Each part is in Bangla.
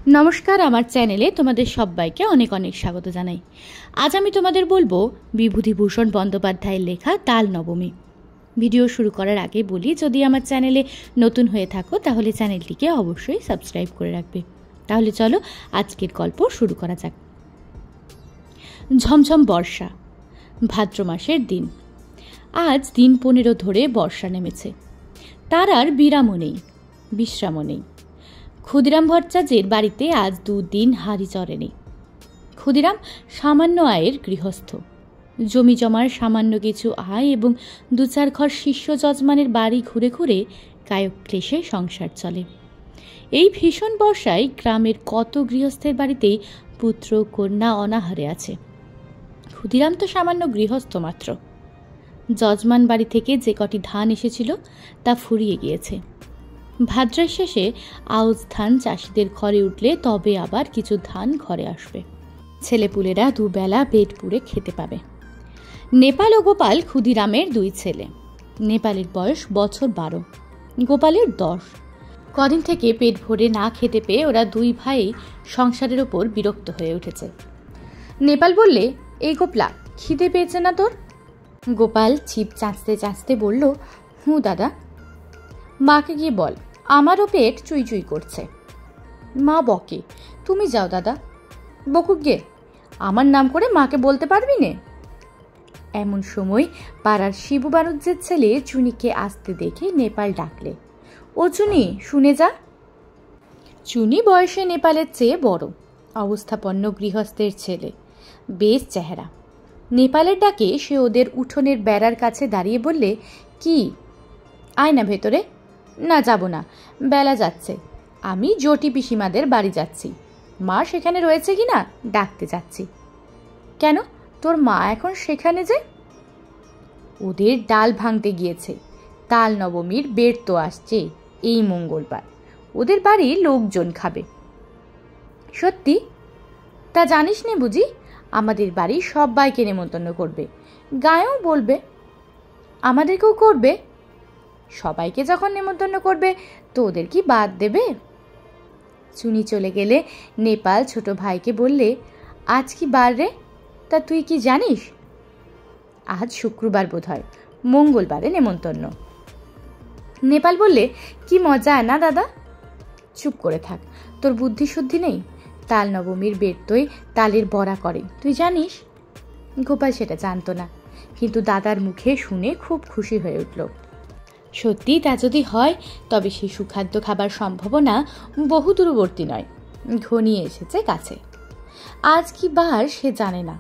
নমস্কার, আমার চ্যানেলে তোমাদের সবাইকে অনেক অনেক স্বাগত জানাই। আজ আমি তোমাদের বলবো বিভূতিভূষণ বন্দ্যোপাধ্যায়ের লেখা তাল নবমী। ভিডিও শুরু করার আগে বলি, যদি আমার চ্যানেলে নতুন হয়ে থাকো তাহলে চ্যানেলটিকে অবশ্যই সাবস্ক্রাইব করে রাখবে। তাহলে চলো আজকের গল্প শুরু করা যাক। ঝমঝম বর্ষা, ভাদ্র মাসের দিন। আজ দিন 15 ধরে বর্ষা নেমেছে। তার আর বিরামও নেই, বিশ্রামও নেই। ক্ষুদিরাম ভট্টাচার্যের বাড়িতে আজ 2 দিন হাঁড়ি চড়েনি। ক্ষুদিরাম সামান্য আয়ের গৃহস্থ। জমি জমার সামান্য কিছু আয় এবং 2-4 ঘর শিষ্য যজমানের বাড়ি ঘুরে ঘুরে কায়ক ক্লেশে সংসার চলে। এই ভীষণ বর্ষায় গ্রামের কত গৃহস্থের বাড়িতেই পুত্র কন্যা অনাহারে আছে। ক্ষুদিরাম তো সামান্য গৃহস্থ মাত্র। যজমান বাড়ি থেকে যে কটি ধান এসেছিল তা ফুরিয়ে গিয়েছে। ভাদ্রের শেষে আউশ ধান চাষিদের ঘরে উঠলে তবে আবার কিছু ধান ঘরে আসবে। ছেলেপুলেরা দুবেলা পেট পুড়ে খেতে পাবে। নেপাল ও গোপাল ক্ষুদিরামের 2 ছেলে। নেপালের বয়স বছর 12, গোপালের 10। কদিন থেকে পেট ভরে না খেতে পেয়ে ওরা 2 ভাই সংসারের ওপর বিরক্ত হয়ে উঠেছে। নেপাল বললে, এই গোপলা, খিদে পেয়েছে না তোর? গোপাল ছিপ চাঁচতে চাঁচতে বলল, হুঁ দাদা। মাকে গিয়ে বল, আমারও পেট চুই চুই করছে। মা বকে, তুমি যাও দাদা। বকুক গে, আমার নাম করে মাকে বলতে পারবি নে। এমন সময় পাড়ার শিবু বানুজ্যের ছেলে চুনিকে আসতে দেখে নেপাল ডাকলে, ও চুনি, শুনে যা। চুনি বয়সে নেপালের চেয়ে বড়, অবস্থাপন্ন গৃহস্থের ছেলে, বেশ চেহারা। নেপালের ডাকে সে ওদের উঠোনের বেড়ার কাছে দাঁড়িয়ে বললে, কি, আয় না ভেতরে। না, যাব না, বেলা যাচ্ছে। আমি জটি পিসিমাদের বাড়ি যাচ্ছি। মা সেখানে রয়েছে কি না ডাকতে যাচ্ছি। কেন, তোর মা এখন সেখানে যে? ওদের ডাল ভাঙতে গিয়েছে। তাল নবমীর বেড় তো আসছে এই মঙ্গলবার। ওদের বাড়ির লোকজন খাবে। সত্যি? তা জানিস নে বুঝি? আমাদের বাড়ি সবাইকে নেমন্তন্ন করবে, গায়েও বলবে। আমাদেরকেও করবে? সবাইকে যখন নেমন্তন্ন করবে তো ওদের কি বাদ দেবে? চুনি চলে গেলে নেপাল ছোট ভাইকে বললে, আজ কি বার রে? তা তুই কি জানিস? আজ শুক্রবার বোধ হয়, মঙ্গলবারে নেমন্তন্ন। নেপাল বললে, কি মজা না দাদা? চুপ করে থাক, তোর বুদ্ধি শুদ্ধি নেই। তাল নবমীর বেড়তোয় তালের বড়া করে, তুই জানিস? গোপাল সেটা জানতো না, কিন্তু দাদার মুখে শুনে খুব খুশি হয়ে উঠল। সত্যি তা যদি হয় তবে সেই সুখাদ্য খাবার সম্ভাবনা বহু দূরবর্তী নয়, ঘনিয়ে এসেছে কাছে। আজ কি বার সে জানে না,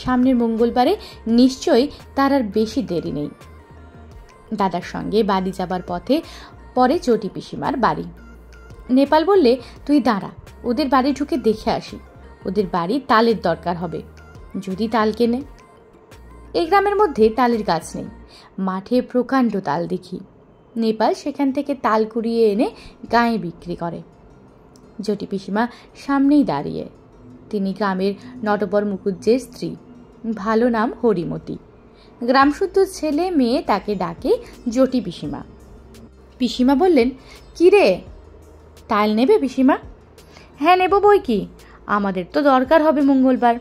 সামনের মঙ্গলবারে নিশ্চয়ই তার আর বেশি দেরি নেই। দাদার সঙ্গে বাড়ি যাবার পথে পরে চটি পিসিমার বাড়ি। নেপাল বললে, তুই দাঁড়া, ওদের বাড়ি ঢুকে দেখে আসি। ওদের বাড়ি তালের দরকার হবে, যদি তাল কেনে। এই গ্রামের মধ্যে তালের গাছ নেই, মাঠে প্রকাণ্ড তাল দেখি। নেপাল সেখান থেকে তাল কুড়িয়ে এনে গায়ে বিক্রি করে। জটি পিসিমা সামনেই দাঁড়িয়ে। তিনি গ্রামের নটবর মুকুজ্জের স্ত্রী, ভালো নাম হরিমতি। গ্রামশুদ্ধ ছেলে মেয়ে তাকে ডাকে জটি পিসিমা। পিসিমা বললেন, কি রে, তাল নেবে পিসিমা? হ্যাঁ নেব বই কি, আমাদের তো দরকার হবে মঙ্গলবার।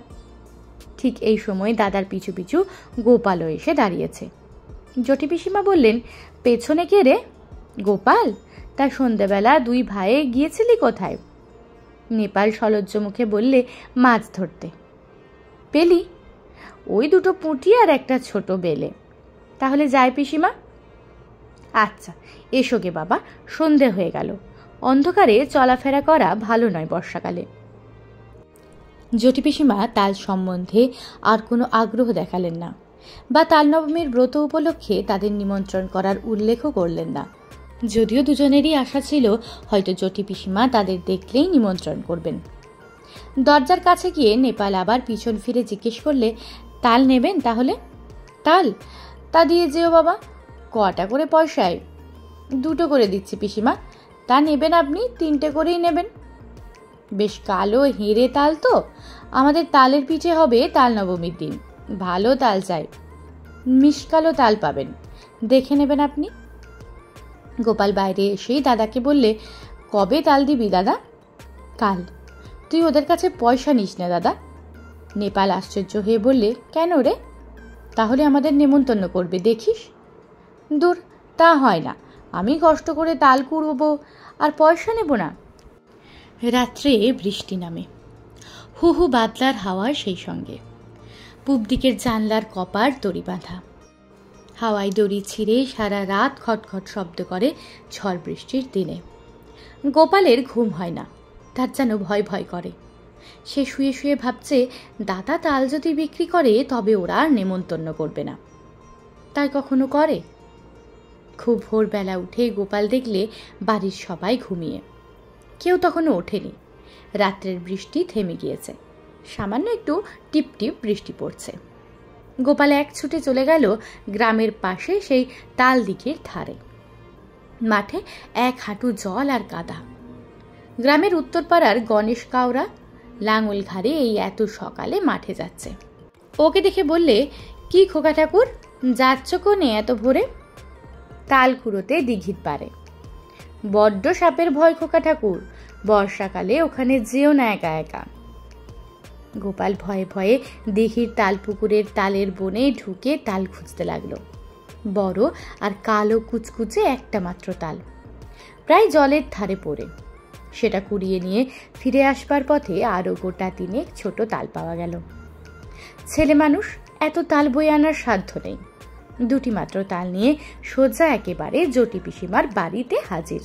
ঠিক এই সময় দাদার পিছু পিছু গোপালও এসে দাঁড়িয়েছে। জটি পিসিমা বললেন, পেছনে কে রে? গোপাল, তা সন্ধ্যাবেলা 2 ভাইয়ে গিয়েছিলি কোথায়? নেপাল সলজ্জ মুখে বললে, মাছ ধরতে। পেলি? ওই 2টো পুঁটি আর একটা ছোট বেলে। তাহলে যাই পিসিমা? আচ্ছা, এসো গে বাবা, সন্ধে হয়ে গেল। অন্ধকারে চলাফেরা করা ভালো নয় বর্ষাকালে। জটি পিসিমা তাল সম্বন্ধে আর কোনো আগ্রহ দেখালেন না, বা তাল নবমীর ব্রত উপলক্ষে তাদের নিমন্ত্রণ করার উল্লেখও করলেন না। যদিও দুজনেরই আশা ছিল হয়তো জটি পিসিমা তাদের দেখলেই নিমন্ত্রণ করবেন। দরজার কাছে গিয়ে নেপাল আবার পিছন ফিরে জিজ্ঞেস করলে, তাল নেবেন তাহলে? তাল? তা দিয়ে যেও বাবা। কটা করে পয়সায়? 2টো করে দিচ্ছি পিসিমা। তা নেবেন আপনি 3টে করেই নেবেন। বেশ কালো হেঁড়ে তাল তো, আমাদের তালের পিঠে হবে তাল নবমীর দিন। ভালো তাল চাই, মিষ্কালো তাল পাবেন, দেখে নেবেন আপনি। গোপাল বাইরে এসেই দাদাকে বললে, কবে তাল দিবি দাদা? কাল। তুই ওদের কাছে পয়সা নিস না দাদা। নেপাল আশ্চর্য হয়ে বললে, কেন রে? তাহলে আমাদের নেমন্তন্ন করবে দেখিস। দূর, তা হয় না। আমি কষ্ট করে তাল কুড়বো আর পয়সা নেব না। রাত্রে বৃষ্টি নামে, হু হু বাদলার হাওয়া সেই সঙ্গে। পূব দিকের জানলার কপার দড়ি বাঁধা, হাওয়ায় দড়ি ছিঁড়ে সারা রাত খটখট শব্দ করে ঝড় বৃষ্টির দিনে। গোপালের ঘুম হয় না, তার যেন ভয় ভয় করে। সে শুয়ে শুয়ে ভাবছে, দাদা তাল যদি বিক্রি করে তবে ওরা আর নেমন্তন্ন করবে না। তাই কখনো করে? খুব ভোরবেলা উঠে গোপাল দেখলে বাড়ির সবাই ঘুমিয়ে, কেউ তখনও ওঠেনি। রাত্রের বৃষ্টি থেমে গিয়েছে, সামান্য একটু টিপ টিপ বৃষ্টি পড়ছে। গোপাল এক ছুটে চলে গেল গ্রামের পাশে সেই তাল দিঘির ধারে। মাঠে এক হাঁটু জল আর কাদা। গ্রামের উত্তরপাড়ার গণেশ কাওরা লাঙল ঘাড়ে এই এত সকালে মাঠে যাচ্ছে। ওকে দেখে বললে, কি খোকা ঠাকুর, যাচ্ছ কোনে এত ভোরে? তাল কুড়োতে দিঘির পারে। বড্ড সাপের ভয় খোকা ঠাকুর, বর্ষাকালে ওখানে যেও না একা একা। গোপাল ভয়ে ভয়ে দিঘির তাল পুকুরের তালের বনে ঢুকে তাল খুঁজতে লাগলো। বড় আর কালো কুচকুচে একটা মাত্র তাল, প্রায় জলের ধারে পড়ে। সেটা কুড়িয়ে নিয়ে ফিরে আসবার পথে আরও গোটা তিনেক ছোট তাল পাওয়া গেল। ছেলে মানুষ, এত তাল বয়ে আনার সাধ্য নেই। দুটি মাত্র তাল নিয়ে সোজা একেবারে জটি পিসিমার বাড়িতে হাজির।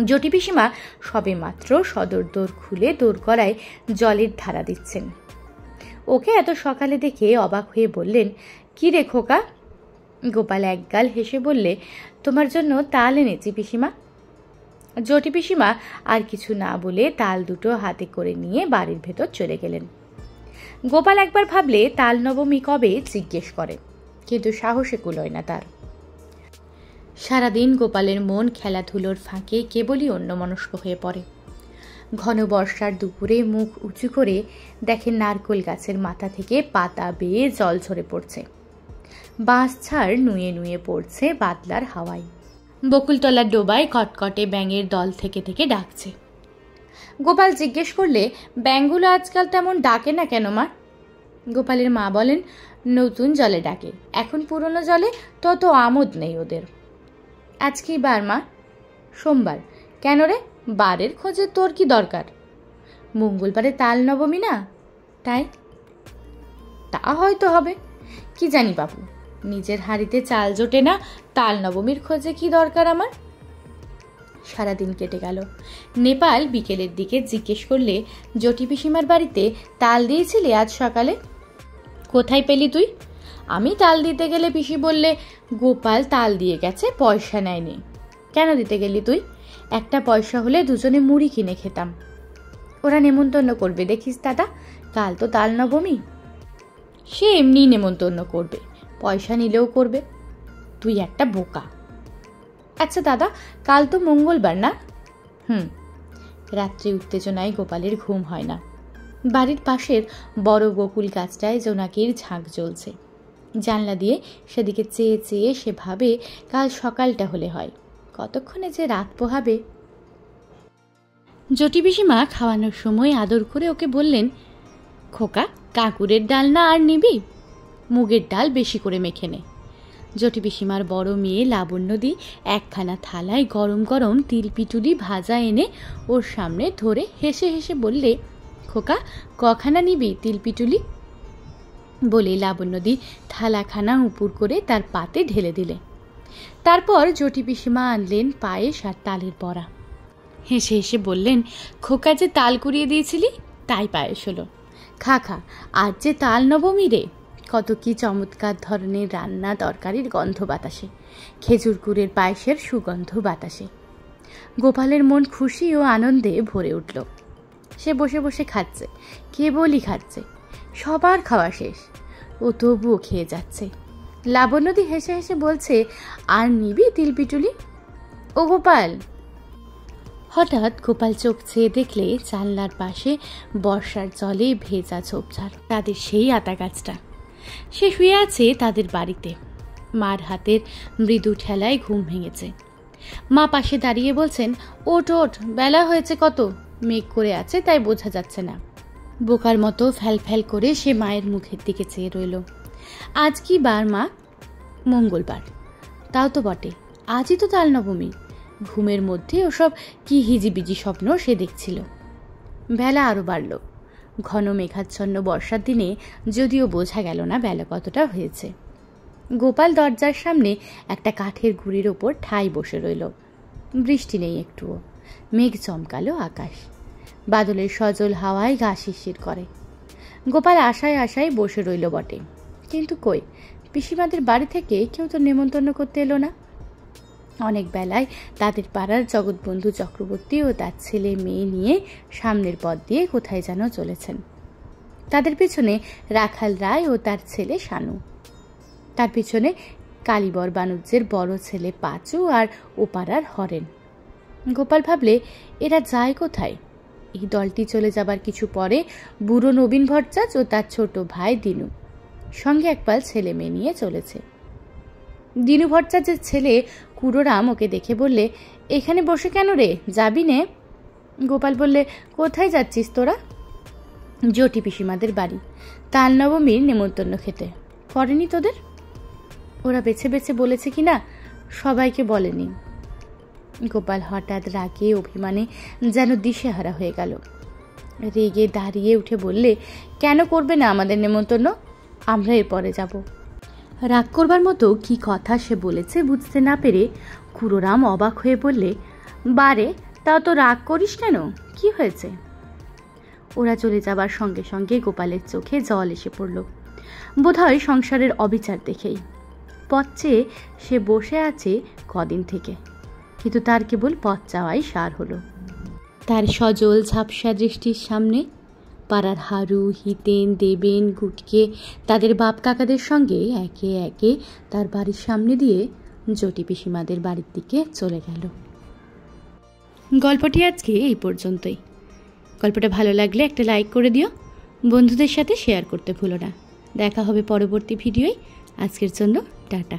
জটি পিসিমা সবে মাত্র সদর দোর খুলে দোরগড়ায় জলের ধারা দিচ্ছেন। ওকে এত সকালে দেখে অবাক হয়ে বললেন, কি রে খোকা? গোপাল একগাল হেসে বললে, তোমার জন্য তাল এনেছি পিসিমা। জটি পিসিমা আর কিছু না বলে তাল দুটো হাতে করে নিয়ে বাড়ির ভেতর চলে গেলেন। গোপাল একবার ভাবলে তাল নবমী কবে জিজ্ঞেস করে, কিন্তু সাহসে কুলোয় না তার। সারাদিন গোপালের মন খেলাধুলোর ফাঁকে কেবলই অন্যমনস্ক হয়ে পড়ে। ঘন বর্ষার দুপুরে মুখ উঁচু করে দেখেন নারকেল গাছের মাথা থেকে পাতা বেয়ে জল ঝরে পড়ছে। বাঁশ ছাড় নুয়ে নুয়ে পড়ছে বাদলার হাওয়ায়। বকুলতলার ডোবায় কটকটে ব্যাঙের দল থেকে থেকে ডাকছে। গোপাল জিজ্ঞেস করলে, ব্যাঙগুলো আজকাল তেমন ডাকে না কেন মা? গোপালের মা বলেন, নতুন জলে ডাকে, এখন পুরনো জলে তত আমোদ নেই ওদের। আজ কি বার মা? সোমবার। কেন রে, বারের খোঁজে তোর কি দরকার? মঙ্গলবারে তাল নবমী না, তাই? তা হয়তো হবে, কি জানি বাবু, নিজের হাঁড়িতে চাল জোটে না, তাল নবমীর খোঁজে কি দরকার আমার? সারাদিন কেটে গেল। নেপাল বিকেলের দিকে জিজ্ঞেস করলে, জটি পিসিমার বাড়িতে তাল দিয়েছিলি আজ সকালে? কোথায় পেলি তুই? আমি তাল দিতে গেলে পিসি বললে, গোপাল তাল দিয়ে গেছে, পয়সা নেয়নি। কেন দিতে গেলি তুই? একটা পয়সা হলে দুজনে মুড়ি কিনে খেতাম। ওরা নেমন্তন্ন করবে দেখিস দাদা, কাল তো তাল নবমী। সে এমনি নেমন্তন্ন করবে, পয়সা নিলেও করবে। তুই একটা বোকা। আচ্ছা দাদা, কাল তো মঙ্গলবার না? রাত্রি উত্তেজনায় গোপালের ঘুম হয় না। বাড়ির পাশের বড় বকুল গাছটায় জোনাকির ঝাঁক জ্বলছে। জানলা দিয়ে সেদিকে চেয়ে চেয়ে সে ভাবে, কাল সকালটা হলে হয়, কতক্ষণে যে রাত পোহাবে। জটি পিসিমা খাওয়ানোর সময় আদর করে ওকে বললেন, খোকা, কাঁকুরের ডাল না আর নিবি? মুগের ডাল বেশি করে মেখে নে। জটি পিসিমার বড় মেয়ে লাবণ্যদি একখানা থালায় গরম গরম তিল পিটুলি ভাজা এনে ওর সামনে ধরে হেসে হেসে বললে, খোকা, কখানা নিবি তিল পিটুলি? বলে লাবণ্যদি থালাখানা উপুর করে তার পাতে ঢেলে দিলে। তারপর জটি পিসিমা আনলেন পায়েস আর তালের বড়া। হেসে হেসে বললেন, খোকা যে তাল কুড়িয়ে দিয়েছিলি তাই পায়েস হলো, খা খা, আজ যে তাল নবমী রে, কত কি চমৎকার ধরনের রান্না তরকারির গন্ধ বাতাসে, খেজুর গুড়ের পায়েসের সুগন্ধ বাতাসে। গোপালের মন খুশি ও আনন্দে ভরে উঠল। সে বসে বসে খাচ্ছে, কেবলই খাচ্ছে। সবার খাওয়া শেষ, ও তবুও খেয়ে যাচ্ছে। লাবণ্যদি হেসে হেসে বলছে, আর নিবি তিল পিটুলি? ও গোপাল! হঠাৎ গোপাল চোখ চেয়ে দেখলে জানলার পাশে বর্ষার জলে ভেজা ঝোপঝাড় তাদের সেই আতা গাছটা। সে শুয়ে আছে তাদের বাড়িতে। মার হাতের মৃদু ঠেলায় ঘুম ভেঙেছে। মা পাশে দাঁড়িয়ে বলছেন, ওঠ ওঠ, বেলা হয়েছে কত, মেঘ করে আছে, তাই বোঝা যাচ্ছে না। বোকার মতো ফ্যাল ফ্যাল করে সে মায়ের মুখের দিকে চেয়ে রইল। আজ কি বার মা? মঙ্গলবার। তাও তো বটে, আজই তো তাল নবমী। ঘুমের মধ্যে ওসব কি হিজিবিজি স্বপ্ন সে দেখছিল। বেলা আরও বাড়ল। ঘন মেঘাচ্ছন্ন বর্ষার দিনে যদিও বোঝা গেল না বেলা কতটা হয়েছে। গোপাল দরজার সামনে একটা কাঠের গুঁড়ির ওপর ঠাই বসে রইল। বৃষ্টি নেই একটুও। মেঘ চমকালো আকাশ। বাদলের সজল হাওয়ায় গা শিরশির করে। গোপাল আশায় আশায় বসে রইল বটে, কিন্তু কই, পিসিমাদের বাড়ি থেকে কেউ তো নেমন্তন্ন করতে এলো না। অনেক বেলায় তাদের পাড়ার জগৎবন্ধু চক্রবর্তী ও তার ছেলে মেয়ে নিয়ে সামনের পথ দিয়ে কোথায় যেন চলেছেন। তাদের পিছনে রাখাল রায় ও তার ছেলে শানু, তার পিছনে কালীবর বাণুজ্যের বড় ছেলে পাঁচু আর ও পাড়ার হরেন। গোপাল ভাবলে, এরা যায় কোথায়? এই দলটি চলে যাবার কিছু পরে বুড়ো নবীন ভট্টাচ ও তার ছোট ভাই দিনু সঙ্গে একপাল ছেলে মেয়ে নিয়ে চলেছে। দিনু ভট্টাচার্যের ছেলে কুড়োরাম ওকে দেখে বললে, এখানে বসে কেন রে, যাবি নে? গোপাল বললে, কোথায় যাচ্ছিস তোরা? জটি পিসিমাদের বাড়ি, তাল নবমীর নেমন্তন্ন খেতে। পড়েনি তোদের? ওরা বেছে বেছে বলেছে কি না সবাইকে বলেনি। গোপাল হঠাৎ রাগে অভিমানে যেন দিশেহারা হয়ে গেল। রেগে দাঁড়িয়ে উঠে বললে, কেন করবে না আমাদের নেমন্তন্ন? আমরা এরপরে যাব। রাগ করবার মতো কি কথা সে বলেছে বুঝতে না পেরে কুড়োরাম অবাক হয়ে বললে, বারে, তাও তো রাগ করিস কেন, কি হয়েছে? ওরা চলে যাবার সঙ্গে সঙ্গে গোপালের চোখে জল এসে পড়ল। বোধহয় সংসারের অবিচার দেখেই। পথ চেয়ে সে বসে আছে কদিন থেকে, কিন্তু তার কেবল পথ চাওয়াই সার হলো। তার সজল ঝাপসা দৃষ্টির সামনে পাড়ার হারু, হিতেন, দেবেন, গুটকে তাদের বাপ কাকাদের সঙ্গে একে একে তার বাড়ির সামনে দিয়ে জটি পিসিমাদের বাড়ির দিকে চলে গেল। গল্পটি আজকে এই পর্যন্তই। গল্পটা ভালো লাগলে একটা লাইক করে দিও, বন্ধুদের সাথে শেয়ার করতে ভুলো না। দেখা হবে পরবর্তী ভিডিওয়। আজকের জন্য টাটা।